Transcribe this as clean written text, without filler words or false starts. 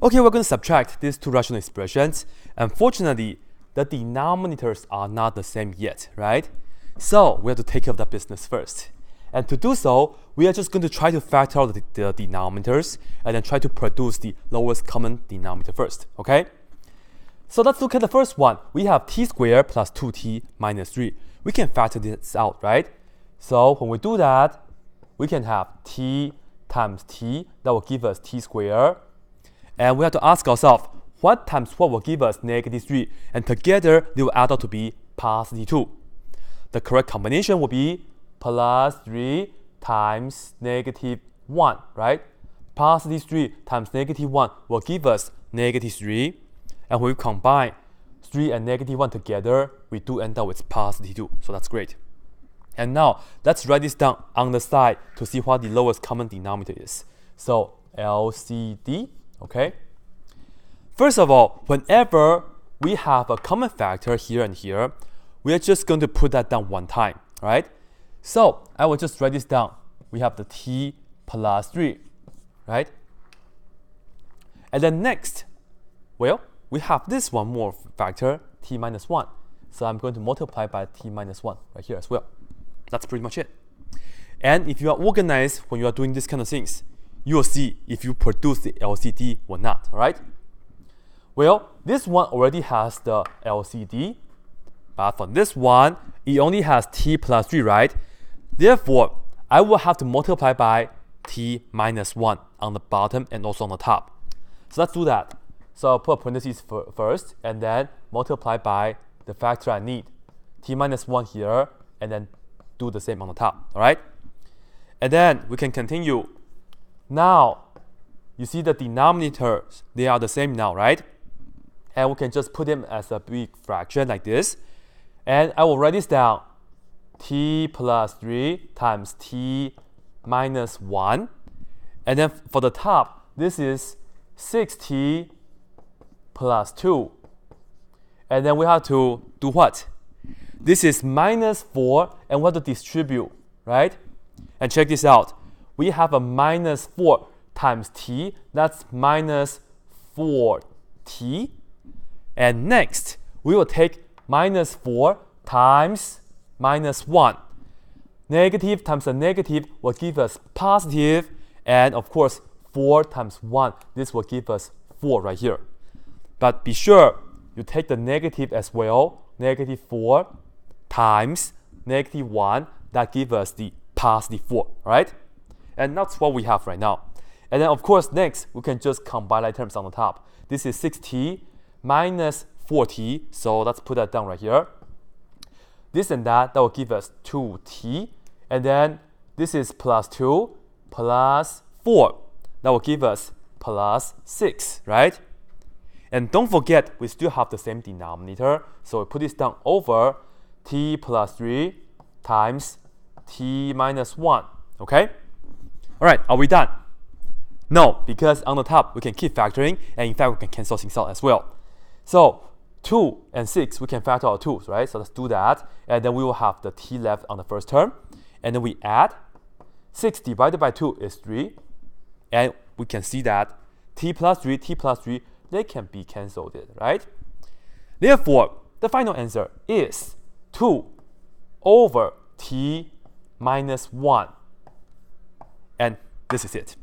Okay, we're going to subtract these two rational expressions. Unfortunately, the denominators are not the same yet, right? So we have to take care of that business first. And to do so, we are just going to try to factor out the denominators and then try to produce the lowest common denominator first, okay? So let's look at the first one. We have t squared plus 2t minus 3. We can factor this out, right? So when we do that, we can have t times t. That will give us t squared. And we have to ask ourselves, what times what will give us negative 3? And together, they will add up to be positive 2. The correct combination will be plus 3 times negative 1, right? Positive 3 times negative 1 will give us negative 3. And when we combine 3 and negative 1 together, we do end up with positive 2. So that's great. And now, let's write this down on the side to see what the lowest common denominator is. So LCD, okay? First of all, whenever we have a common factor here and here, we are just going to put that down one time, right? So I will just write this down. We have the t plus 3, right? And then next, well, we have this one more factor, t minus 1. So I'm going to multiply by t minus 1 right here as well. That's pretty much it. And if you are organized when you are doing these kind of things, you will see if you produce the LCD or not, all right? Well, this one already has the LCD, but for this one, it only has t plus 3, right? Therefore, I will have to multiply by t minus 1 on the bottom and also on the top. So let's do that. So I'll put parentheses first, and then multiply by the factor I need, t minus 1 here, and then do the same on the top, all right? And then we can continue. Now, you see the denominators, they are the same now, right? And we can just put them as a big fraction like this. And I will write this down, t plus 3 times t minus 1. And then for the top, this is 6t plus 2. And then we have to do what? This is minus 4, and we have to distribute, right? And check this out. We have a minus 4 times t. That's minus 4t. And next, we will take minus 4 times minus 1. Negative times a negative will give us positive. And of course, 4 times 1, this will give us 4 right here. But be sure you take the negative as well. Negative 4 times negative 1, that gives us the positive 4, right? And that's what we have right now. And then of course, next, we can just combine like terms on the top. This is 6t minus 4t, so let's put that down right here. This and that will give us 2t. And then this is plus 2 plus 4. That will give us plus 6, right? And don't forget, we still have the same denominator. So we put this down over t plus 3 times t minus 1, okay? All right, are we done? No, because on the top, we can keep factoring, and in fact, we can cancel things out as well. So 2 and 6, we can factor out 2, right? So let's do that. And then we will have the t left on the first term. And then we add 6 divided by 2 is 3. And we can see that t plus 3, they can be cancelled, right? Therefore, the final answer is 2 over t minus 1. And this is it.